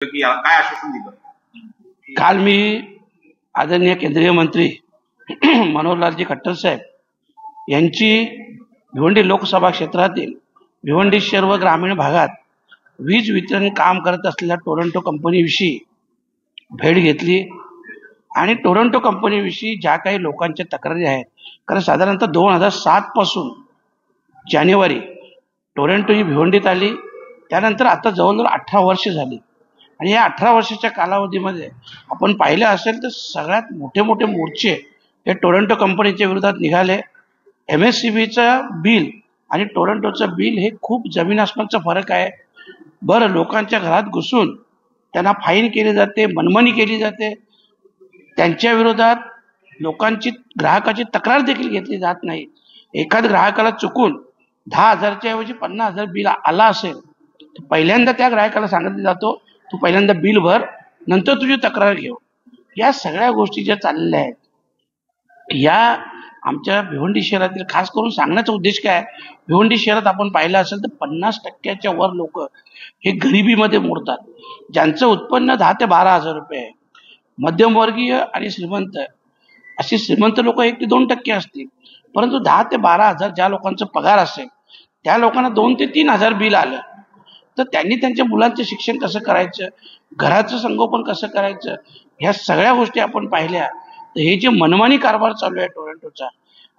की काय आश्वासन दिलं? काल मी आदरणीय केंद्रीय मंत्री मनोहरलालजी खट्टर साहेब यांची भिवंडी लोकसभा क्षेत्रातील भिवंडी शहर व ग्रामीण भागात वीज वितरण काम करत असलेल्या टोरंटो कंपनीविषयी भेट घेतली आणि टोरंटो कंपनीविषयी ज्या काही लोकांच्या तक्रारी आहेत, कारण साधारणतः 2007 पासून जानेवारी टोरंटो ही भिवंडीत आली, त्यानंतर आता जवळजवळ 18 वर्ष झाली आणि या 18 वर्षाच्या कालावधीमध्ये आपण पाहिलं असेल तर सगळ्यात मोठे मोठे मोर्चे हे टोरंटो कंपनीच्या विरोधात निघाले। MSCBचं बिल आणि टोरंटोचं बिल हे खूप जमीन आसमानचा फरक आहे। बरं, लोकांच्या घरात घुसून त्यांना फाईन केली जाते, मनमानी केली जाते, त्यांच्या विरोधात लोकांची ग्राहकाची तक्रार देखील घेतली जात नाही। एखाद ग्राहकाला चुकून 10,000च्या ऐवजी 50,000 बिल आला असेल तर पहिल्यांदा त्या ग्राहकाला सांगितलं जातो, तू पहिल्यांदा बिल भर, नंतर तुझी तक्रार घेऊ। या सगळ्या गोष्टी ज्या चाललेल्या आहेत, या आमच्या भिवंडी शहरातील खास करून सांगण्याचा उद्देश काय, भिवंडी शहरात आपण पाहिलं असेल तर 50%च्या वर लोक हे गरिबीमध्ये मोडतात, ज्यांचं उत्पन्न 10 ते 12,000 रुपये आहे। मध्यमवर्गीय आणि श्रीमंत अशी श्रीमंत लोक 1 ते 2% असतील, परंतु 10 ते 12,000 ज्या लोकांचा पगार असेल त्या लोकांना 2 ते 3,000 बिल आलं, तर त्यांनी त्यांच्या मुलांचं शिक्षण कसं करायचं, घराचं संगोपन कसं करायचं, ह्या सगळ्या गोष्टी आपण पाहिल्या। तर हे जे मनमानी कारभार चालू आहे टोरंटोचा,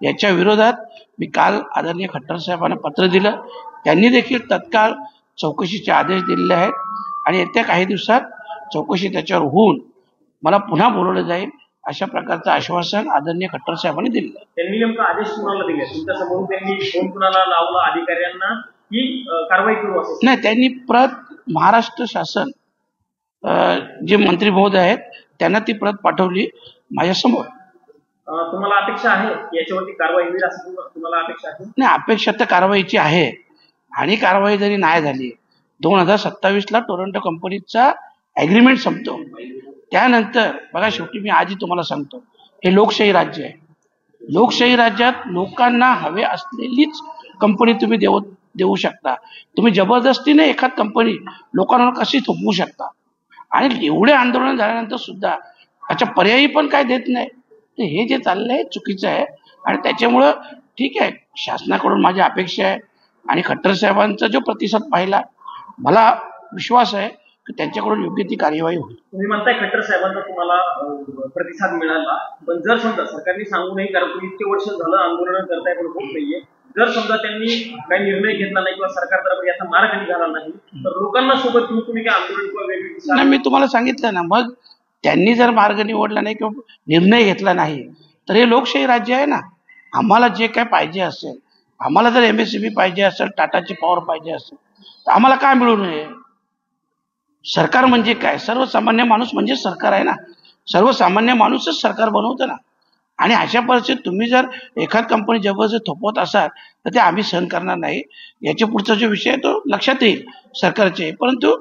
याच्या विरोधात मी काल आदरणीय खट्टर साहेबांना पत्र दिलं, त्यांनी देखील तत्काळ चौकशीचे आदेश दिलेले आहेत आणि येत्या काही दिवसात चौकशी त्याच्यावर होऊन मला पुन्हा बोलवलं जाईल अशा प्रकारचं आश्वासन आदरणीय खट्टर साहेबांनी दिलेलं आहे। त्यांनी नेमका आदेश कुणाला दिले? तुमच्या समोर त्यांनी फोन कुणाला लावला अधिकाऱ्यांना की कारवाई करू असं? नाही, त्यांनी प्रत महाराष्ट्र शासन जे मंत्री महोदय आहेत त्यांना ती प्रत पाठवली माझ्या समोर। तुम्हाला अपेक्षा आहे याच्यावरती कारवाई होईल असं तुम्हाला अपेक्षा आहे? नाही, अपेक्षा तर कारवाईची आहे आणि कारवाई जरी नाही झाली, 2027ला टोरंटो कंपनीचा ॲग्रीमेंट संपतो, त्यानंतर बघा, शेवटी मी आधी तुम्हाला सांगतो, हे लोकशाही राज्य आहे। लोकशाही राज्यात लोकांना हवे असलेलीच कंपनी तुम्ही देऊ शकता। तुम्ही जबरदस्तीने एखाद कंपनी लोकांना कशी थोपवू शकता? आणि एवढे आंदोलन झाल्यानंतर सुद्धा याच्या पर्यायी पण काय देत नाही, तर हे जे चाललंय हे चुकीचं आहे आणि त्याच्यामुळं ठीक आहे, शासनाकडून माझी अपेक्षा आहे आणि खट्टर साहेबांचा जो प्रतिसाद पाहिला, मला विश्वास आहे की त्यांच्याकडून योग्य ती कार्यवाही होईल। तुम्ही म्हणताय खट्टर साहेबांचा तुम्हाला प्रतिसाद मिळाला, पण जर समजा सरकारने सांगू नाही, कारण तुम्ही इतके वर्ष झालं आंदोलन करताय पण होत नाहीये, जर समजा त्यांनी काही निर्णय घेतला नाही किंवा सरकारतर्फे याचा मार्ग निघाला नाही, तर लोकांना सोबत घेऊन तुम्ही काय आंदोलन किंवा वेगळी दिशा? मी तुम्हाला सांगितलं ना, मग त्यांनी जर मार्ग निवडला नाही किंवा निर्णय घेतला नाही तर हे लोकशाही राज्य आहे ना। आम्हाला जे काय पाहिजे असेल, आम्हाला जर MSCB पाहिजे असेल, टाटाची पॉवर पाहिजे असेल, तर आम्हाला काय मिळू नये? सरकार म्हणजे काय? सर्वसामान्य माणूस म्हणजे सरकार आहे ना। सर्वसामान्य माणूसच सरकार बनवतं ना। आणि अशा परिस्थितीत तुम्ही जर एखाद कंपनी जबरदस्ती थोपवत असाल तर ते आम्ही सहन करणार नाही। याच्या पुढचा जो विषय आहे तो लक्षात येईल सरकारचे, परंतु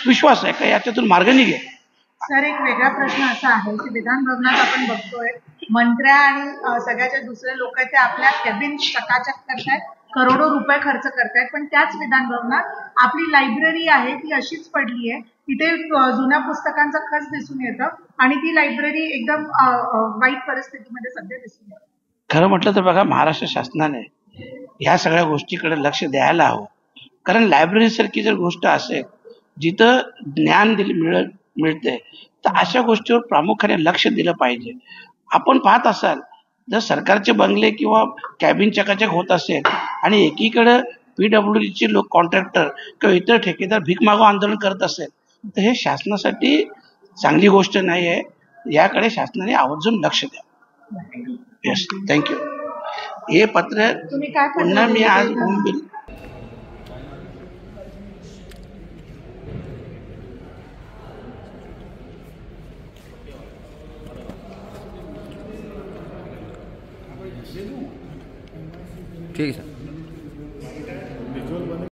विश्वास आहे का याच्यातून मार्ग निघेल। सर, एक वेगळा प्रश्न असा आहे की विधान भवनात आपण बघतोय मंत्र्या आणि सगळ्याच्या दुसरे लोक ते आपल्या कॅबिन चकाचक करतायत, करोडो रुपये खर्च करतायत, पण त्याच विधान भवनात आपली लायब्ररी आहे ती अशीच पडली आहे, तिथे जुन्या पुस्तकांचा खच दिसून येतं आणि ती लायब्ररी एकदम वाईट परिस्थितीमध्ये सध्या दिसून येते। खरं म्हटलं तर बघा, महाराष्ट्र शासनाने ह्या सगळ्या गोष्टीकडे लक्ष द्यायला हवं, कारण लायब्ररी सारखी जर गोष्ट असेल जिथं ज्ञान मिळते तर अशा गोष्टीवर प्रामुख्याने लक्ष दिलं पाहिजे। आपण पाहत असाल, जर सरकारचे बंगले किंवा कॅबिन चकाचक होत असेल आणि एकीकडे PWDचे लोक, कॉन्ट्रॅक्टर किंवा इतर ठेकेदार भीक मागो आंदोलन करत असेल तर हे शासनासाठी चांगली गोष्ट नाही आहे। याकडे शासनाने आवर्जून लक्ष द्यावं। Yes, thank you. हे पत्र पुन्हा मी आज बोंबील ठीक है सर।